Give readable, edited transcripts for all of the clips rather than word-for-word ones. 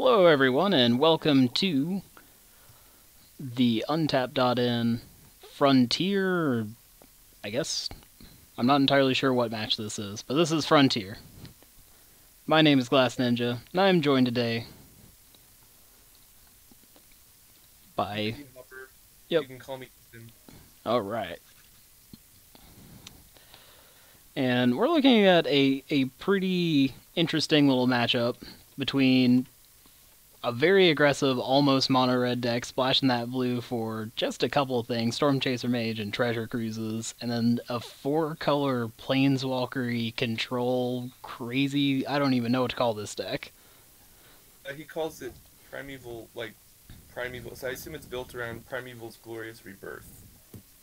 Hello everyone and welcome to the Untap.in Frontier, I guess. I'm not entirely sure what match this is, but this is Frontier. My name is Glass Ninja, and I am joined today by... Yep. You can call me Ethan. Alright. And we're looking at a pretty interesting little matchup between a very aggressive, almost mono-red deck, splashing that blue for just a couple of things, Storm Chaser Mage and Treasure Cruises, and then a 4-color Planeswalker-y control crazy, I don't even know what to call this deck. He calls it Primeval, so I assume it's built around Primeval's Glorious Rebirth.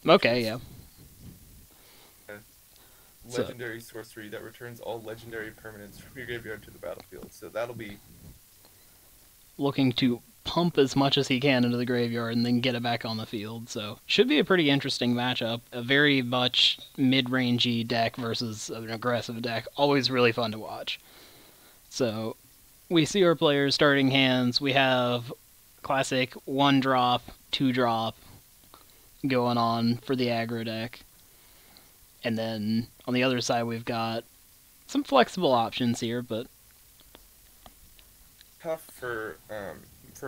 Okay, yeah. Legendary sorcery that returns all legendary permanents from your graveyard to the battlefield, so that'll be... looking to pump as much as he can into the graveyard and then get it back on the field. So should be a pretty interesting matchup. A very much mid-rangey deck versus an aggressive deck. Always really fun to watch. So we see our players starting hands. We have classic 1-drop, 2-drop going on for the aggro deck. And then on the other side we've got some flexible options here, but tough for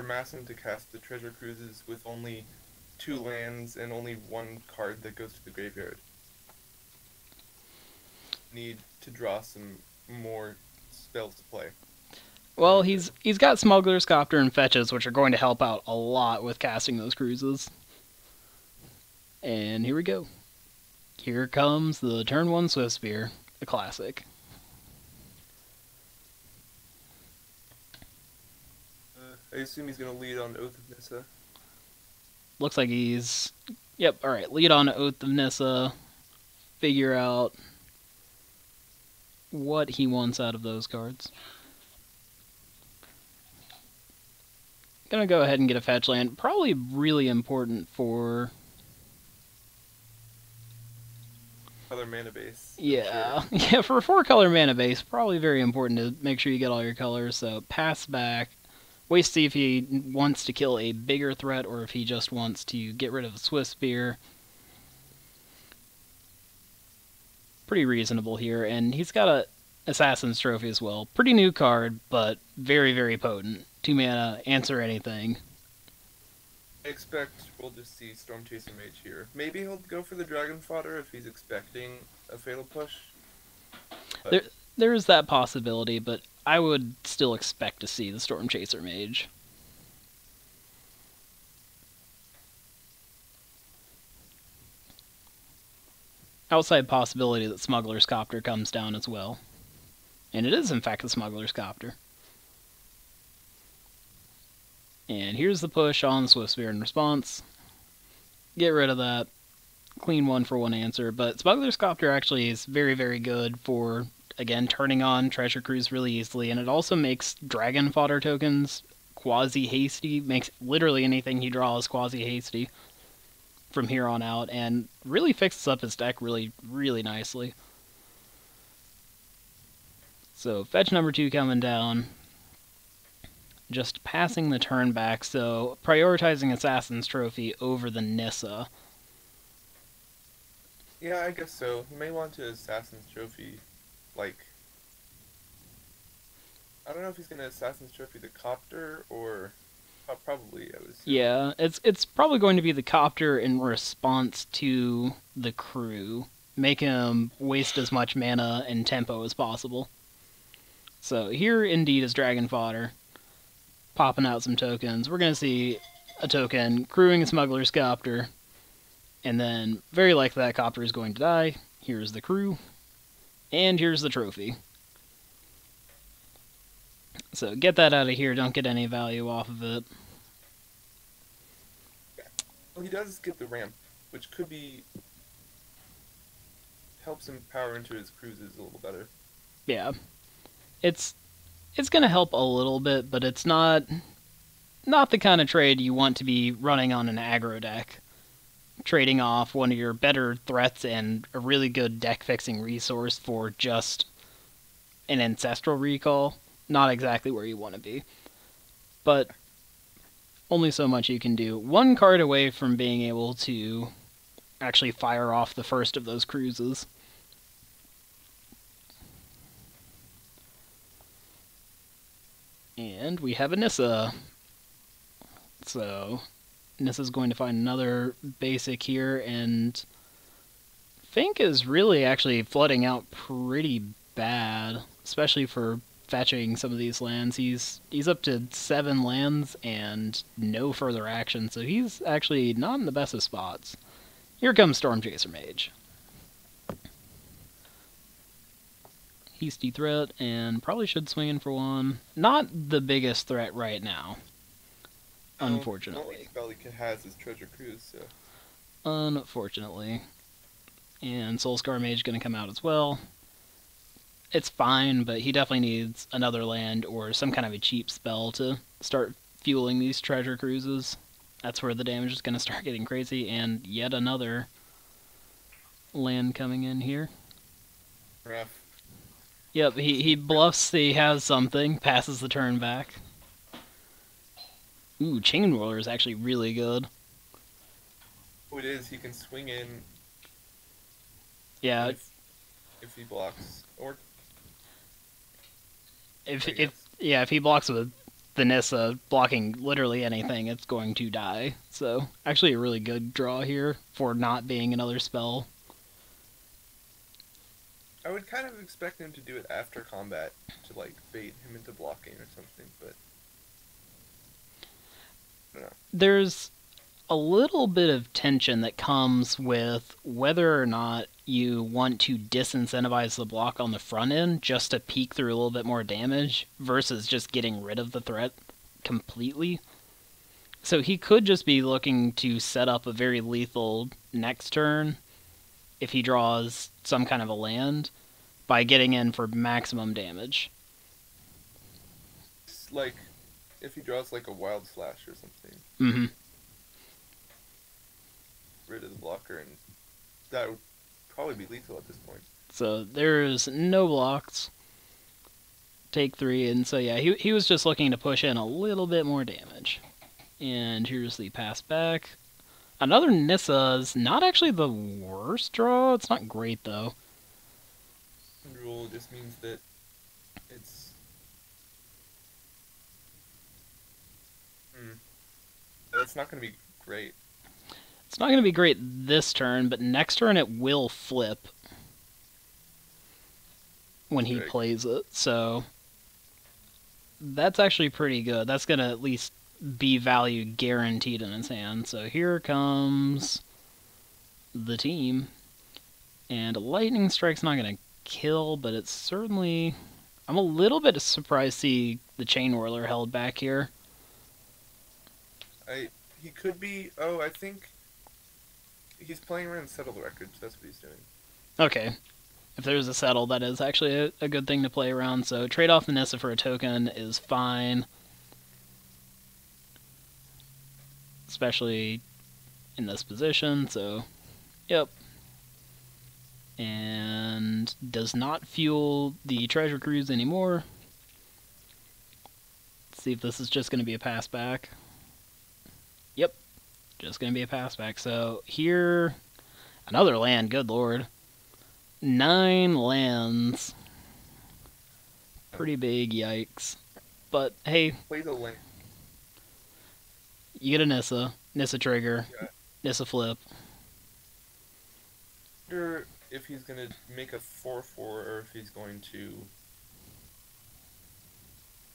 Masson to cast the Treasure Cruises with only 2 lands and only 1 card that goes to the graveyard. Need to draw some more spells to play. Well, he's got Smuggler's Copter and Fetches, which are going to help out a lot with casting those cruises. And here we go. Here comes the turn 1 Swiftspear, the classic. I assume he's going to lead on Oath of Nissa. Looks like he's... Yep, alright, lead on Oath of Nissa. Figure out what he wants out of those cards. Gonna go ahead and get a fetch land. Probably really important for... color mana base. Yeah, sure. Yeah, for a 4-color mana base, probably very important to make sure you get all your colors. So pass back. Wait to see if he wants to kill a bigger threat or if he just wants to get rid of the Swiftspear. Pretty reasonable here, and he's got a Assassin's Trophy as well. Pretty new card, but very, very potent. 2 mana, answer anything. I expect we'll just see Storm Chaser Mage here. Maybe he'll go for the Dragon Fodder if he's expecting a Fatal Push. There is that possibility, but I would still expect to see the Storm Chaser Mage. Outside possibility that Smuggler's Copter comes down as well. And it is, in fact, the Smuggler's Copter. And here's the push on Swiftspear in response. Get rid of that. Clean 1-for-1 answer. But Smuggler's Copter actually is very, very good for, again, turning on Treasure Cruise really easily. And it also makes Dragon Fodder tokens quasi-hasty. Makes literally anything he draws quasi-hasty from here on out. And really fixes up his deck really, really nicely. So fetch number 2 coming down. Just passing the turn back, so prioritizing Assassin's Trophy over the Nissa. Yeah, I guess so. You may want to Assassin's Trophy, I don't know if he's going to Assassin's Trophy the Copter, or... probably, I would assume. Yeah, it's probably going to be the Copter in response to the crew. Make him waste as much mana and tempo as possible. So here, indeed, is Dragon Fodder. Popping out some tokens. We're going to see a token crewing a Smuggler's Copter, and then very likely that Copter is going to die. Here's the crew, and here's the trophy. So get that out of here, don't get any value off of it. Well, he does get the ramp, which could be... helps him power into his cruises a little better. Yeah. It's going to help a little bit, but it's not the kind of trade you want to be running on an aggro deck. Trading off one of your better threats and a really good deck-fixing resource for just an Ancestral Recall. Not exactly where you want to be. but only so much you can do. One card away from being able to actually fire off the first of those cruises. And we have a Nissa. So Nissa's going to find another basic here, and Fink is really actually flooding out pretty bad, especially for fetching some of these lands. He's up to 7 lands and no further action, so he's actually not in the best of spots. Here comes Stormchaser Mage. Hasty threat, and probably should swing in for one. Not the biggest threat right now, unfortunately. The only spell he has is Treasure Cruise, so... Unfortunately. And Soulscar Mage going to come out as well. It's fine, but he definitely needs another land or some kind of a cheap spell to start fueling these treasure cruises. That's where the damage is going to start getting crazy, and yet another land coming in here. Rough. Yep, he bluffs that he has something, passes the turn back. Ooh, Chain Whirler is actually really good. Oh, it is. He can swing in. Yeah. If he blocks, or if he blocks with the Nissa blocking literally anything, it's going to die. So actually a really good draw here for not being another spell. I would kind of expect him to do it after combat to like bait him into blocking or something, but I don't know. There's a little bit of tension that comes with whether or not you want to disincentivize the block on the front end just to peek through a little bit more damage versus just getting rid of the threat completely. So he could just be looking to set up a very lethal next turn if he draws some kind of a land by getting in for maximum damage. It's like if he draws like a Wild Slash or something. Mm-hmm. Rid of the blocker, and that would probably be lethal at this point. So there's no blocks. Take 3, and so yeah, he was just looking to push in a little bit more damage. And here's the pass back. Another Nissa's not actually the worst draw. It's not great though. Rule just means that it's it's not going to be great. It's not going to be great this turn, but next turn it will flip when he plays it. So that's actually pretty good. That's going to at least be value guaranteed in his hand. So here comes the team. And a Lightning Strike's not going to kill, but it's certainly... I'm a little bit surprised to see the Chain Whirler held back here. He could be... Oh, I think he's playing around Settle the Records. That's what he's doing. Okay. If there's a Settle, that is actually a good thing to play around. So trade off the Nissa for a token is fine. Especially in this position, so... Yep. And does not fuel the treasure cruise anymore. Let's see if this is just going to be a pass back. Yep, just going to be a pass back. So here, another land, good lord. 9 lands. Pretty big, yikes. But hey, Play the land. You get a Nissa trigger, Yeah. Nissa flip. I wonder if he's going to make a 4/4 or if he's going to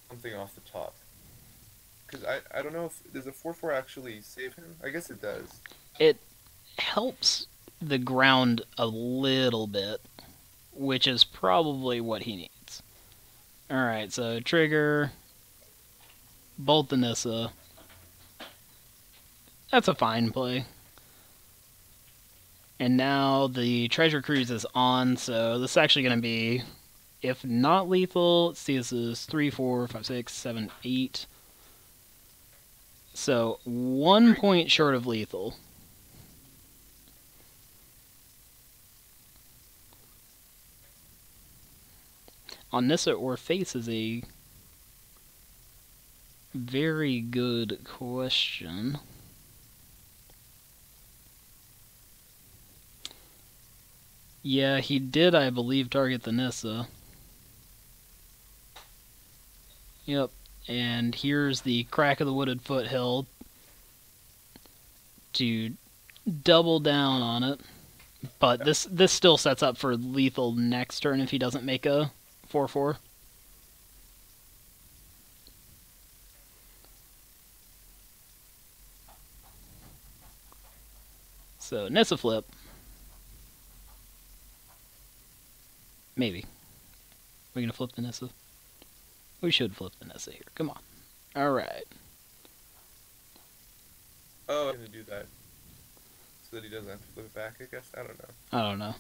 something off the top. Because I don't know if does a 4/4 actually save him? I guess it does. It helps the ground a little bit, which is probably what he needs. Alright, so trigger, bolt the Nissa. That's a fine play. And now the treasure cruise is on, so this is actually going to be, if not lethal, let's see, this is 3, 4, 5, 6, 7, 8. So 1 point short of lethal. On Nissa or Face is a Very good question. Yeah, he did, I believe, target the Nissa. Yep. And here's the Crack of the Wooded Foothill to double down on it. But this still sets up for lethal next turn if he doesn't make a 4/4. So Nissa flip. Maybe. We're gonna flip the Nissa. We should flip the Nissa here. Come on. Alright. Oh, I'm gonna do that. So that he doesn't have to flip it back, I guess? I don't know. I don't know.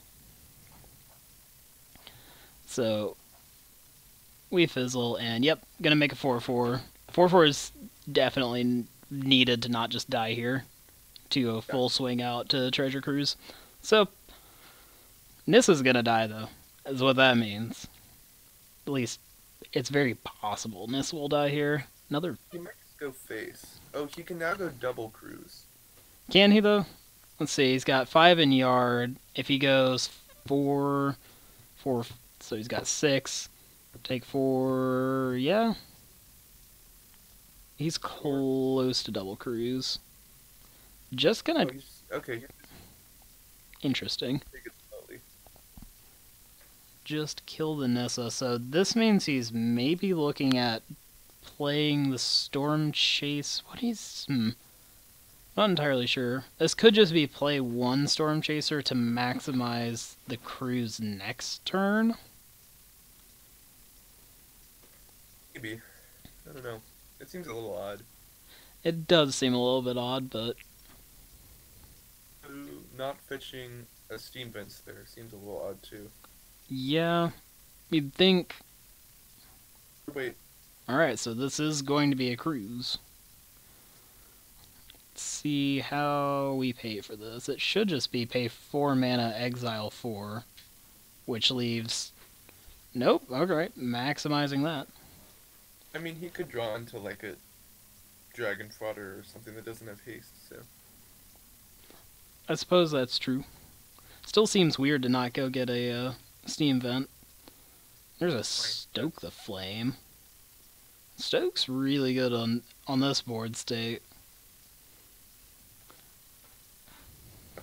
So we fizzle, and yep, gonna make a 4/4. 4/4 is definitely needed to not just die here, to a full swing out to Treasure Cruise. So Nissa's gonna die though, is what that means. At least it's very possible Nissa will die here. Another. He might just go face. Oh, he can now go double cruise. Can he though? Let's see. He's got 5 in yard. If he goes 4, so he's got 6. Take 4. Yeah. He's close to double cruise. Just gonna. Oh, okay. Interesting. Take it slowly. Just kill the Nissa. So this means he's maybe looking at playing the Storm Chase. What he's. Not entirely sure. This could just be play 1 Storm Chaser to maximize the cruise next turn. Maybe. I don't know. It seems a little odd. It does seem a little bit odd, but... Not fetching a Steam Vents there seems a little odd too. Yeah. You'd think... Wait. Alright, so this is going to be a cruise. Let's see how we pay for this. It should just be pay 4 mana, exile 4. Which leaves... Nope, alright, maximizing that. I mean, he could draw into like a Dragon Fodder or something that doesn't have haste, so... I suppose that's true. Still seems weird to not go get a Steam Vent. There's a Stoke the Flame. Stoke's really good on this board state.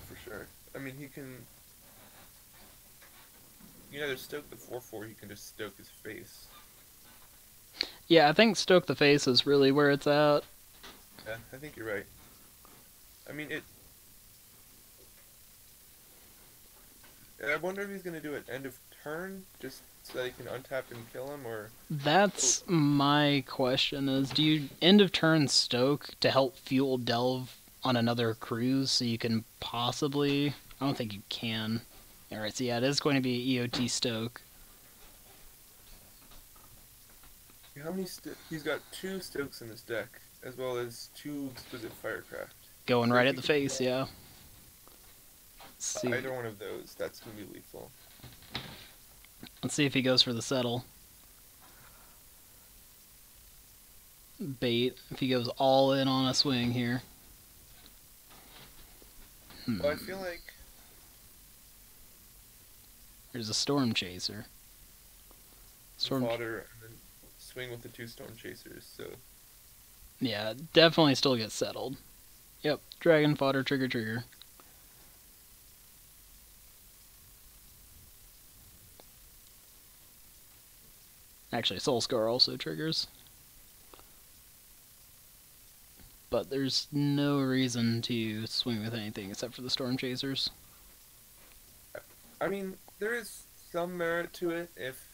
For sure. I mean, he can... You can either Stoke the 4/4, he can just Stoke his face. Yeah, I think Stoke the Face is really where it's at. Yeah, I think you're right. I mean, it... I wonder if he's going to do it end of turn, just so that he can untap and kill him, or... That's my question, is do you end of turn Stoke to help fuel Delve on another cruise so you can possibly... I don't think you can. Alright, so yeah, it is going to be EOT Stoke. How many he's got 2 Stokes in his deck, as well as 2 Exquisite Firecraft. Going right at the face, yeah. Let's see. Either one of those, that's going to be lethal. Let's see if he goes for the settle. Bait, if he goes all in on a swing here. Well, I feel like... There's a Storm Chaser. Fodder, and then swing with the 2 Storm Chasers, so... Yeah, definitely still gets settled. Yep, Dragon Fodder, trigger. Actually, Soul Scar also triggers. But there's no reason to swing with anything except for the Storm Chasers. I mean, there is some merit to it if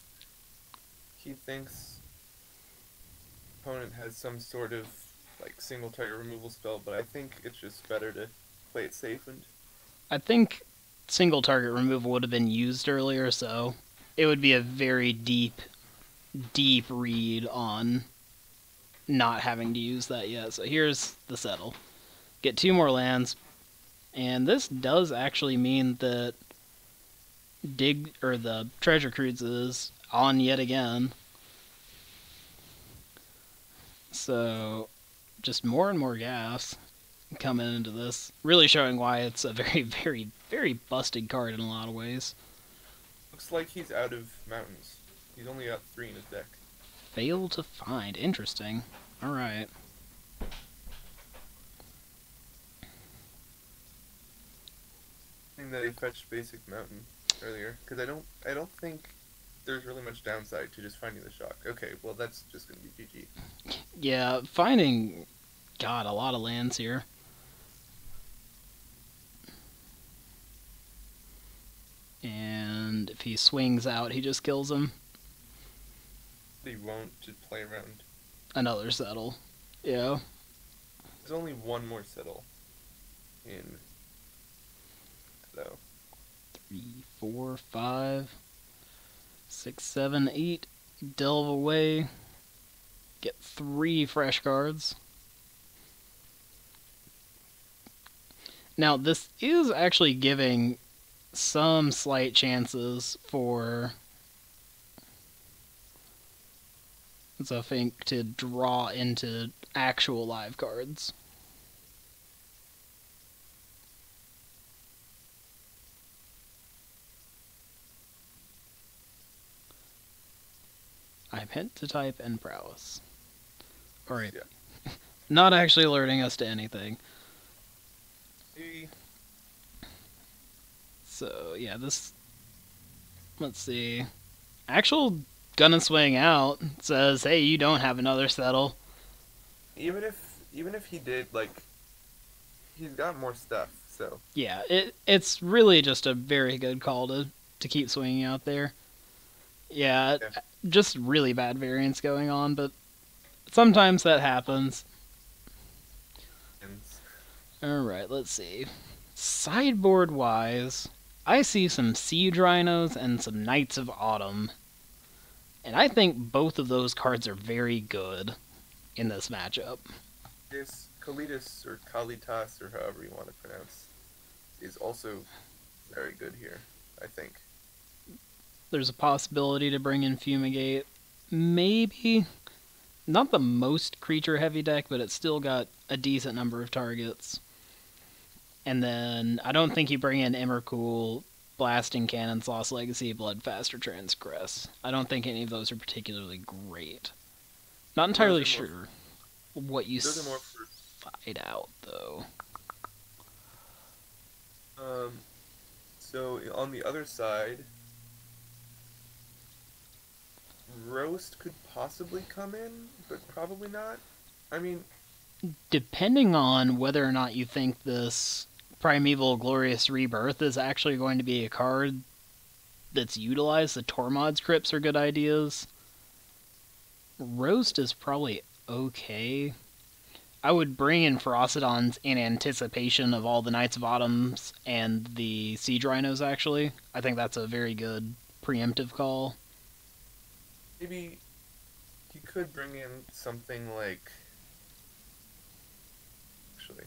he thinks opponent has some sort of like single target removal spell, but I think it's just better to play it safe. And I think single target removal would have been used earlier, so it would be a very deep read on not having to use that yet. So here's the settle. Get 2 more lands, and this does actually mean that the Treasure Cruise is on yet again. So, just more and more gas coming into this. Really showing why it's a very, very, very busted card in a lot of ways. Looks like he's out of mountains. He's only got 3 in his deck. Fail to find. Interesting. Alright. I think that he fetched basic mountain earlier, because I don't think there's really much downside to just finding the shock. Okay, well that's just gonna be GG. Yeah, finding, God, a lot of lands here. And if he swings out, he just kills him. He won't just play around. Another settle. Yeah. There's only one more settle in, though. 3, 4, 5, 6, 7, 8. Delve away. Get 3 fresh cards. Now, this is actually giving some slight chances for XahhFink to draw into actual live cards. I'm hit to type and prowess. Alright. Yeah. Not actually alerting us to anything. Maybe. So, yeah, this... Let's see. Actual gonna swing out says, hey, you don't have another settle. Even if he did, like, he's got more stuff, so. Yeah, it's really just a very good call to keep swinging out there. Yeah, just really bad variance going on, but sometimes that happens. Alright, let's see. Sideboard-wise, I see some Siege Rhinos and some Knights of Autumn. And I think both of those cards are very good in this matchup. This Kalitas, or Kalitas, or however you want to pronounce, is also very good here, I think. There's a possibility to bring in Fumigate. Maybe. Not the most creature-heavy deck, but it's still got a decent number of targets. And then, I don't think you bring in Emrakul, Blasting Cannons, Lost Legacy, Bloodfast, or Transgress. I don't think any of those are particularly great. Not entirely sure what you side out, though. So, on the other side, Roast could possibly come in, but probably not. I mean, depending on whether or not you think this Primeval Glorious Rebirth is actually going to be a card that's utilized, the Tormod's Crypts are good ideas. Roast is probably okay. I would bring in Ferocidons in anticipation of all the Knights of Autumns and the Siege Rhinos, actually. I think that's a very good preemptive call. Maybe he could bring in something like... Actually,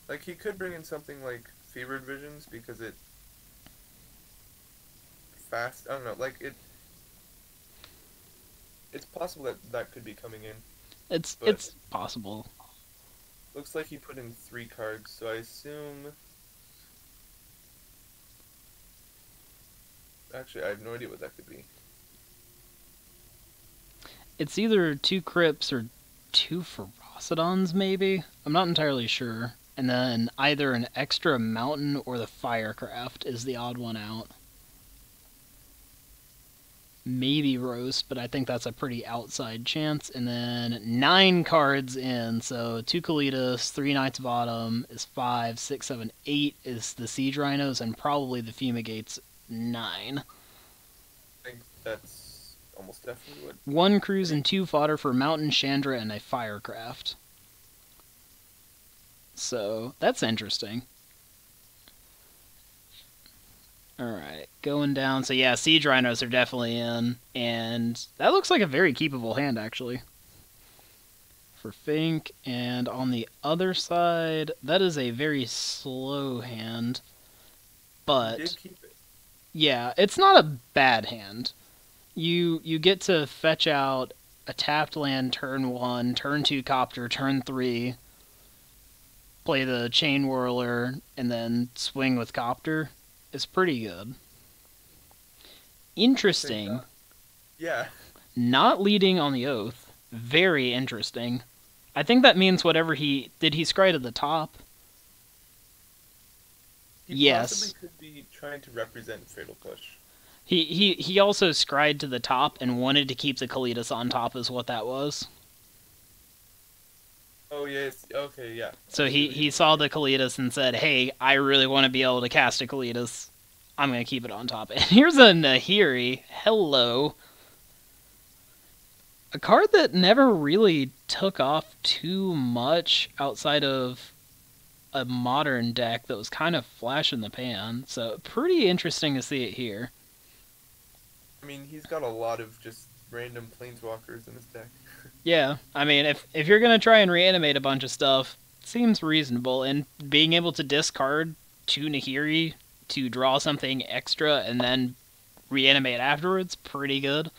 like he could bring in something like Fevered Visions, because it... Fast... I don't know, like it... It's possible that that could be coming in. It's possible. Looks like he put in 3 cards, so I assume... Actually, I have no idea what that could be. It's either 2 Crypts or 2 Ferocidons, maybe? I'm not entirely sure. And then either an extra mountain or the Firecraft is the odd one out. Maybe Roast, but I think that's a pretty outside chance. And then 9 cards in, so 2 Kalitas, 3 Knights of Autumn is 5, 6, 7, 8 is the Siege Rhinos, and probably the Fumigate's 9. I think that's almost definitely what... 1 cruise and 2 fodder for Mountain, Chandra, and a Firecraft. So, that's interesting. Alright, going down. So yeah, Siege Rhinos are definitely in. And that looks like a very keepable hand, actually. For Fink. And on the other side, that is a very slow hand. But, He did keep it. Yeah, it's not a bad hand. You get to fetch out a tapped land turn 1, turn 2 Copter, turn 3, play the Chain Whirler, and then swing with Copter is pretty good. Interesting. Yeah. Not leading on the Oath. Very interesting. I think that means whatever he... Did he scry to the top? He Yes. possibly could be trying to represent Fatal Push. He also scried to the top and wanted to keep the Kalitas on top is what that was. Oh, yes. Okay, yeah. So he saw the Kalitas and said, hey, I really want to be able to cast a Kalitas. I'm going to keep it on top. And here's a Nahiri. Hello. A card that never really took off too much outside of a modern deck that was kind of flash in the pan. So pretty interesting to see it here. I mean, he's got a lot of just random planeswalkers in his deck. Yeah, I mean, if you're going to try and reanimate a bunch of stuff, it seems reasonable. And being able to discard 2 Nahiri to draw something extra and then reanimate afterwards, pretty good.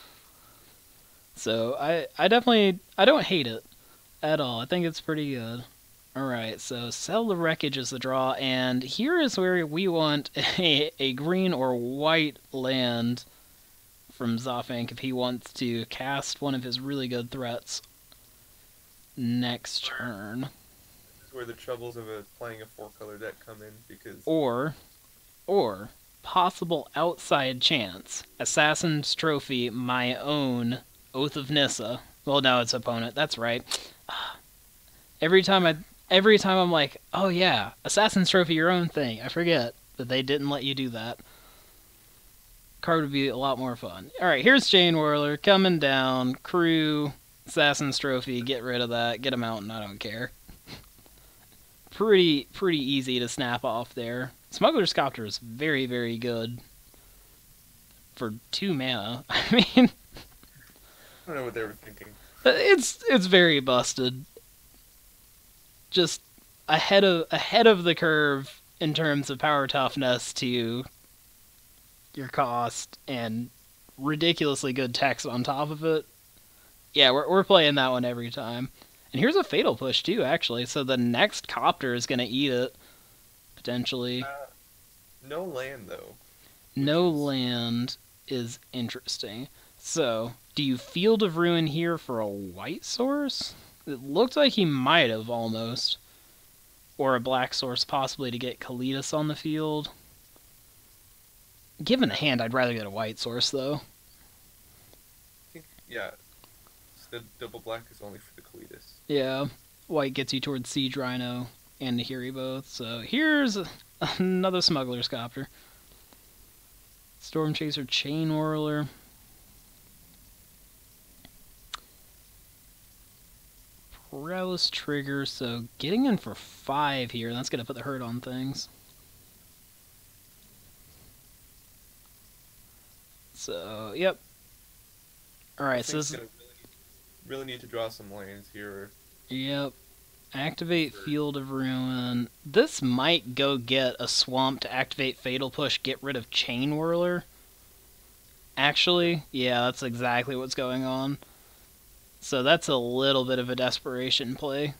So I definitely, I don't hate it at all. I think it's pretty good. Alright, so Sell the Wreckage is the draw, and here is where we want a green or white land from XahhFink if he wants to cast one of his really good threats next turn. This is where the troubles of playing a 4-color deck come in, because... Or, possible outside chance, Assassin's Trophy, my own Oath of Nissa. Well, no, it's opponent, that's right. Every time I'm like, oh yeah, Assassin's Trophy, your own thing, I forget that they didn't let you do that. Card would be a lot more fun. Alright, here's Chain Whirler, coming down, crew, Assassin's Trophy, get rid of that, get a mountain, I don't care. Pretty easy to snap off there. Smuggler's Copter is very, very good for 2 mana. I mean... I don't know what they were thinking. It's very busted. Just ahead of the curve in terms of power toughness to your cost and ridiculously good text on top of it. Yeah, we're playing that one every time. And here's a Fatal Push too, actually. So the next Copter is gonna eat it potentially. No land though. No land is interesting. So, do you Field of Ruin here for a white source? It looked like he might have, almost. Or a black source, possibly, to get Kalitas on the field. Given the hand, I'd rather get a white source, though. I think, yeah. The double black is only for the Kalitas. Yeah. White gets you towards Siege Rhino and Nahiri both. So, here's another Smuggler's Copter. Storm Chaser, Chain Whirler. Paralysis Trigger, so getting in for 5 here, that's going to put the hurt on things. So, yep. Alright, so this is... Really need to draw some lands here. Yep. Activate Field of Ruin. This might go get a swamp to activate Fatal Push, get rid of Chain Whirler. Actually, yeah, that's exactly what's going on. So that's a little bit of a desperation play.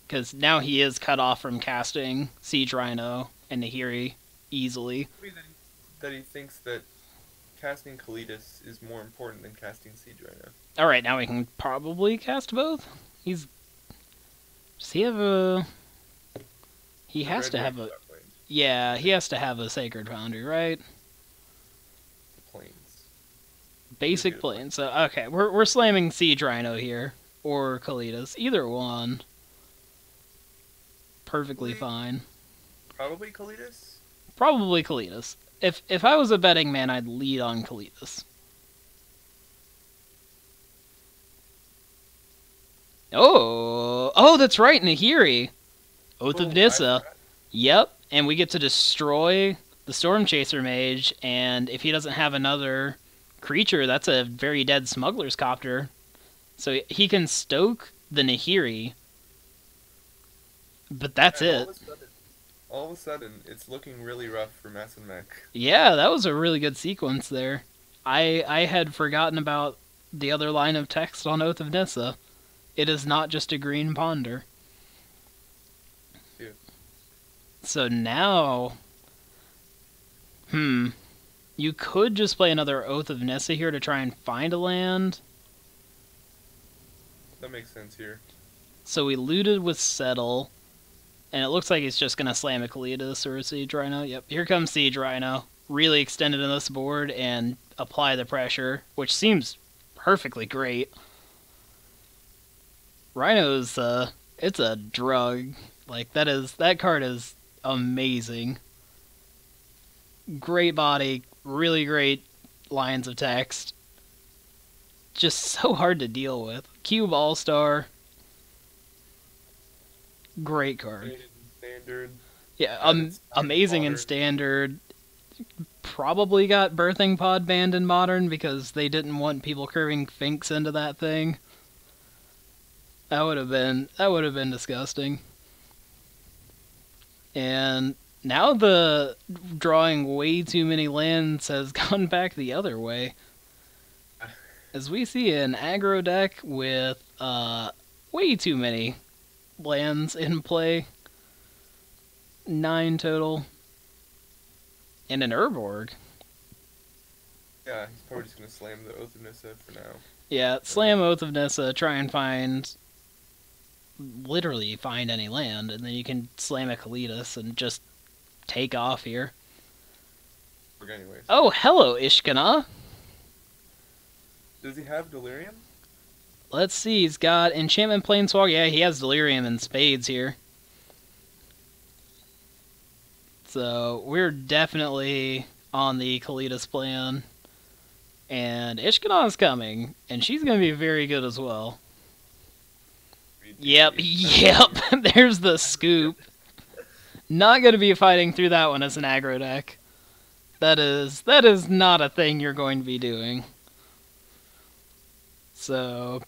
Because now he is cut off from casting Siege Rhino and Nahiri easily. That he thinks that casting Kalitas is more important than casting Siege Rhino. Alright, now we can probably cast both. Does he have a... He has to have a... Yeah, he has to have a Sacred Foundry, right? Plains. Basic Plains. So, okay, we're slamming Siege Rhino here. Or Kalitas. Either one. Perfectly fine. Probably Kalitas? Probably Kalitas. If I was a betting man, I'd lead on Kalitas. Oh, that's right, Nahiri. Oath of Nissa. Yep, and we get to destroy the Storm Chaser Mage, and if he doesn't have another creature, that's a very dead Smuggler's Copter. So he can stoke the Nahiri, but that's it. All of a sudden, it's looking really rough for masinmanc. Yeah, that was a really good sequence there. I had forgotten about the other line of text on Oath of Nissa. It is not just a green ponder. Yeah. So now, you could just play another Oath of Nissa here to try and find a land. That makes sense here. So we looted with Settle, and it looks like he's just going to slam a Kalidas or a Siege Rhino. Yep, here comes Siege Rhino. Really extended in this board and apply the pressure, which seems perfectly great. Rhino's, it's a drug. Like, that card is amazing. Great body, really great lines of text. Just so hard to deal with. Cube All-Star. Great card. Standard. Yeah, amazing in Standard. Probably got Birthing Pod banned in Modern because they didn't want people curving Finks into that thing. That would have been disgusting. And now the drawing way too many lands has gone back the other way. As we see an aggro deck with way too many lands in play. 9 total. And an Urborg. Yeah, he's probably just going to slam the Oath of Nissa for now. Yeah, slam Oath of Nissa, try and find... literally find any land, and then you can slam a Kalidas and just take off here. Anyways. Oh, hello, Ishkana! Does he have Delirium? Let's see, he's got Enchantment Planeswalker. Yeah, he has Delirium and Spades here. So, we're definitely on the Kalidas plan. And Ishkana's coming, and she's going to be very good as well. Yep, there's the scoop. Not going to be fighting through that one as an aggro deck. That is not a thing you're going to be doing. So,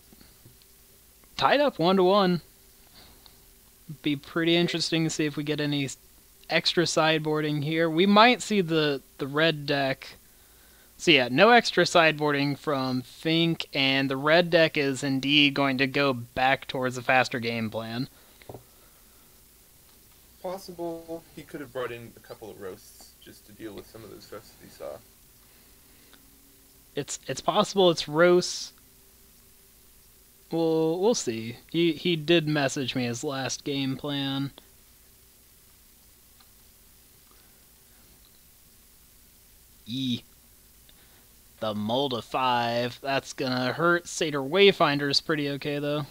tied up 1-1. Be pretty interesting to see if we get any extra sideboarding here. We might see the red deck. So yeah, no extra sideboarding from Fink, and the red deck is indeed going to go back towards a faster game plan. Possible he could have brought in a couple of roasts just to deal with some of those roasts he saw. It's possible it's roasts. We'll see. He did message me his last game plan. The Mold of 5. That's gonna hurt. Satyr Wayfinder's pretty okay though.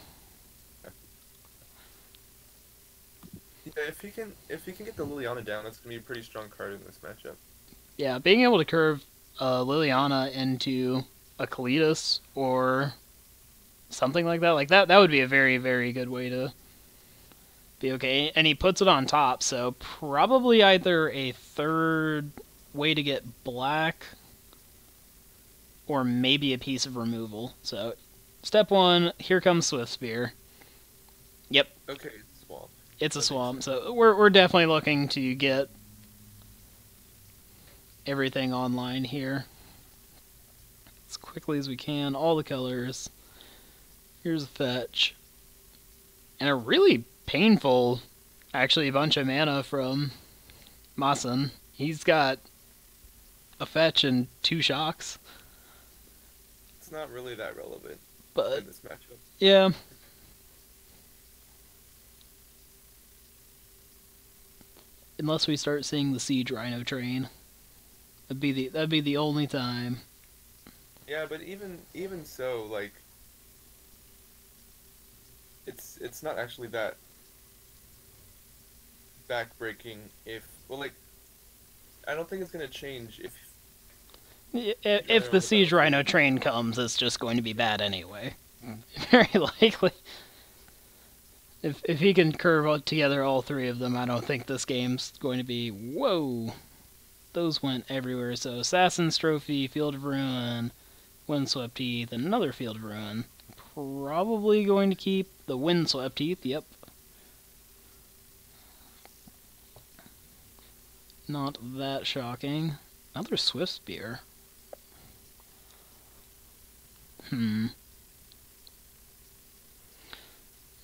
Yeah, if he can get the Liliana down, that's gonna be a pretty strong card in this matchup. Yeah, being able to curve Liliana into a Kalidas or something like that would be a very, very good way to be okay. And he puts it on top, so probably either a third way to get black or maybe a piece of removal. So, step 1, here comes Swift Spear. Yep. Okay, it's a swamp. It's a swamp, so we're definitely looking to get everything online here as quickly as we can. All the colors. Here's a fetch. And a really painful, actually, bunch of mana from Masin. He's got a fetch and 2 shocks. It's not really that relevant But in this matchup. Yeah. Unless we start seeing the Siege Rhino train. That'd be the only time. Yeah, but even so, like, it's not actually that backbreaking I don't think it's gonna change If the Siege Rhino train comes, it's just going to be bad anyway. Very likely. If he can curve together all 3 of them, I don't think this game's going to be... Whoa! Those went everywhere. So Assassin's Trophy, Field of Ruin, Windswept Heath, and another Field of Ruin. Probably going to keep the Windswept Heath, yep. Not that shocking. Another Swift Spear.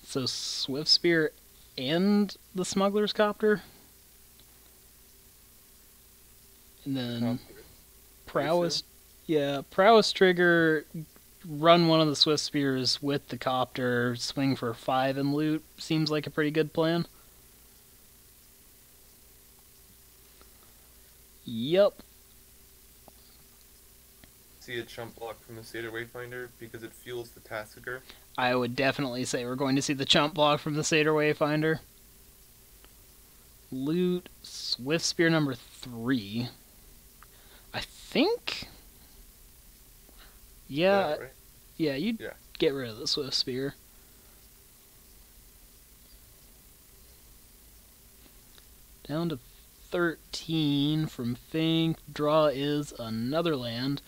So Swift Spear and the Smuggler's Copter? And then Prowess... Yeah, Prowess Trigger, run one of the Swift Spears with the Copter, swing for 5 and loot. Seems like a pretty good plan. Yup. See a chump block from the Satyr Wayfinder because it fuels the Tassiger. I would definitely say we're going to see the chump block from the Satyr Wayfinder. Loot Swift Spear number 3. I think... Yeah, right? yeah, you'd get rid of the Swift Spear. Down to 13 from Fink. Draw is another land.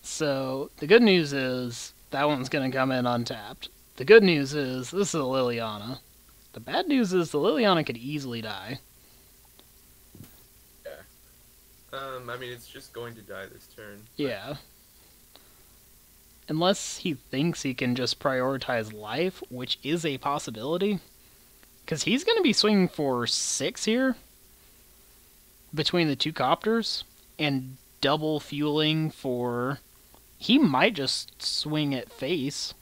So, the good news is that one's going to come in untapped. The good news is this is a Liliana. The bad news is the Liliana could easily die. Yeah. I mean, it's just going to die this turn. Yeah. Unless he thinks he can just prioritize life, which is a possibility. Because he's going to be swinging for 6 here. Between the 2 copters. And double fueling for... He might just swing at face.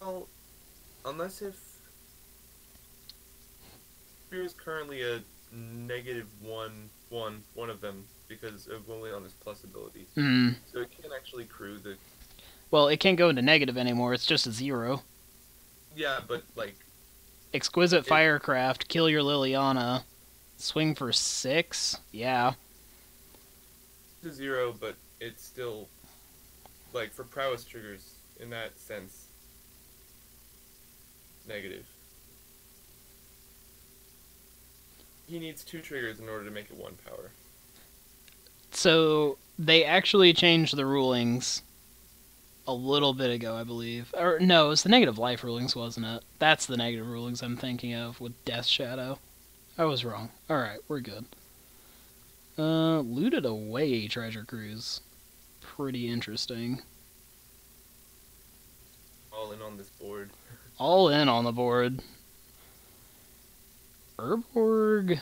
Well, unless if... Spear is currently a -1/1, one of them, because of only on his plus ability. So it can't actually crew the... Well, it can't go into negative anymore, it's just a 0. Yeah, but, like... Exquisite Firecraft, kill your Liliana, swing for 6, yeah. It's a 0, but it's still... Like, for prowess triggers, in that sense, negative. He needs 2 triggers in order to make it 1 power. So, they actually changed the rulings a little bit ago, I believe. Or, no, it was the negative life rulings, wasn't it? That's the negative rulings I'm thinking of with Death Shadow. I was wrong. Alright, we're good. Looted away Treasure Cruise. Pretty interesting. All in on this board. All in on the board. Urborg,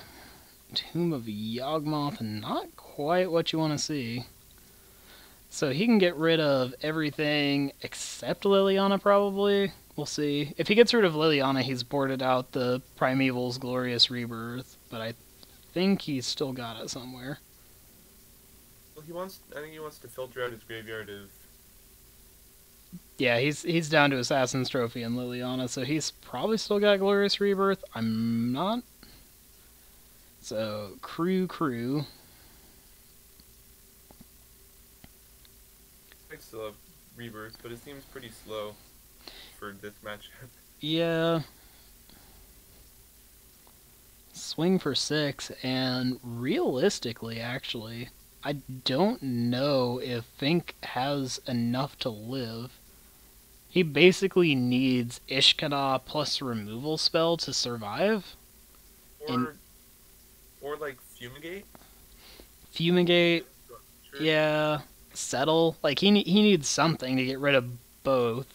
Tomb of Yawgmoth, not quite what you want to see. So he can get rid of everything except Liliana, probably. We'll see. If he gets rid of Liliana, he's boarded out the Primevals Glorious Rebirth, but I think he's still got it somewhere. Well, I think he wants to filter out his graveyard of... Yeah, he's down to Assassin's Trophy and Liliana, so he's probably still got Glorious Rebirth. I'm not. So, crew. I still have Rebirth, but it seems pretty slow for this matchup. Yeah. Swing for 6, and realistically, actually, I don't know if Fink has enough to live. He basically needs Ishkana plus removal spell to survive. Or like Fumigate? Fumigate, yeah. Settle. Like, he needs something to get rid of both.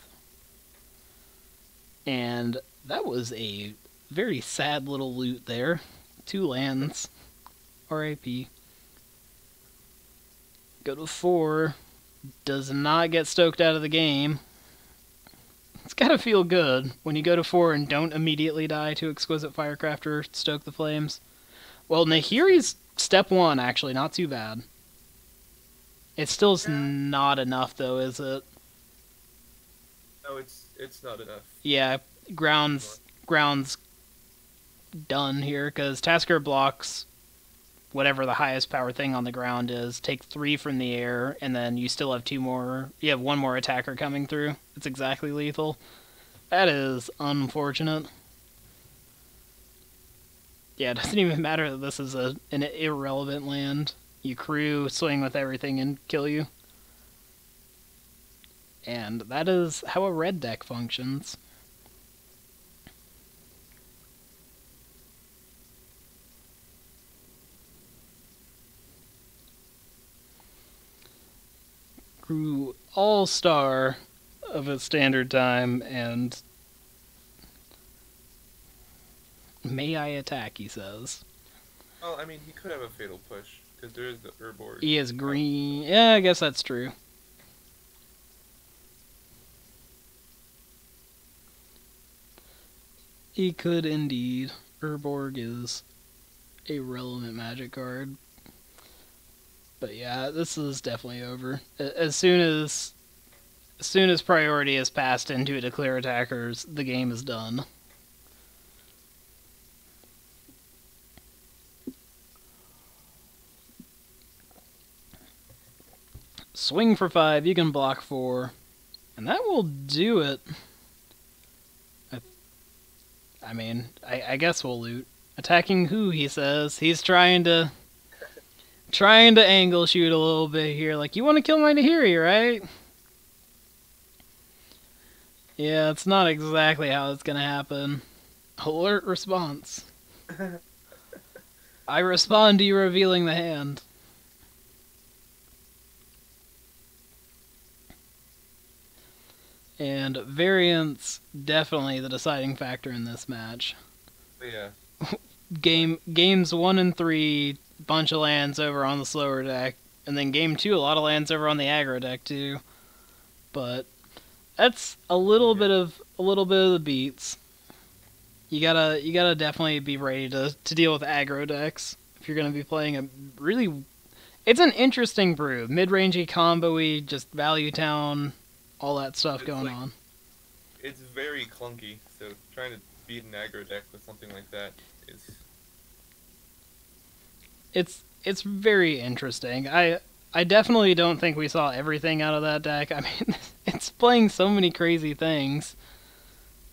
And that was a very sad little loot there. 2 lands. R.I.P. Go to 4. Does not get stoked out of the game. It's gotta feel good when you go to 4 and don't immediately die to Exquisite Firecraft or Stoke the Flames. Well, Nahiri's step 1, actually, not too bad. It still's not enough, though, is it? No, it's not enough. Yeah, ground's done here, because Tasker blocks whatever the highest power thing on the ground is. Take 3 from the air, and then you still have 2 more. You have 1 more attacker coming through. It's exactly lethal. That is unfortunate. Yeah, it doesn't even matter that this is an irrelevant land. You crew, swing with everything, and kill you. And that is how a red deck functions. Crew All-Star of its standard time, and may I attack, he says. Well, I mean, he could have a fatal push, because there is the Urborg. He is green. Yeah, I guess that's true. He could indeed. Urborg is a relevant Magic card. But yeah, this is definitely over. As soon as priority is passed into declare attackers, the game is done. Swing for 5, you can block 4. And that will do it. I mean, I guess we'll loot. Attacking who, he says. He's trying to angle shoot a little bit here. Like, you want to kill my Nahiri, right? Yeah, it's not exactly how it's going to happen. Alert response. I respond to you revealing the hand. And variance, definitely the deciding factor in this match. Yeah. Games 1 and 3, bunch of lands over on the slower deck, and then game 2, a lot of lands over on the aggro deck too. But that's a little bit of the beats. You gotta definitely be ready to deal with aggro decks if you're gonna be playing a really. It's an interesting brew, mid-rangey, combo-y, just value town, all that stuff going on. It's very clunky, so trying to beat an aggro deck with something like that is. It's very interesting. I definitely don't think we saw everything out of that deck. I mean, it's playing so many crazy things.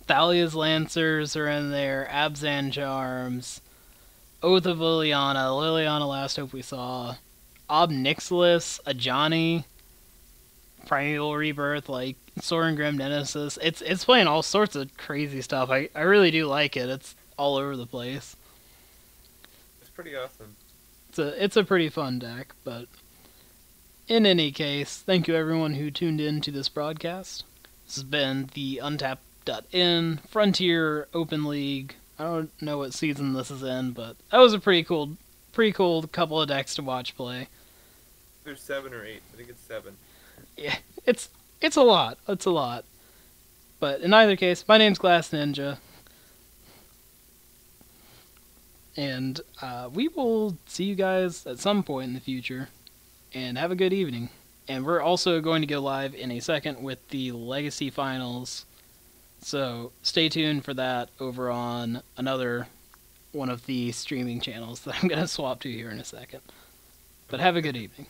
Thalia's Lancers are in there, Abzan Charms, Oath of Liliana Last Hope we saw, Ob Nixilis, Ajani, Primeval Rebirth, like Sorin Grim Nemesis. It's playing all sorts of crazy stuff. I really do like it. It's all over the place. It's pretty awesome. It's a pretty fun deck, but in any case, thank you everyone who tuned in to this broadcast. This has been the Untapped.in Frontier Open League. I don't know what season this is in, but that was a pretty cool couple of decks to watch play. There's 7 or 8. I think it's 7. Yeah, it's a lot. It's a lot. But in either case, my name's Glass Ninja. And we will see you guys at some point in the future. And have a good evening. And we're also going to go live in a second with the Legacy Finals. So stay tuned for that over on another one of the streaming channels that I'm going to swap to here in a second. But have a good evening.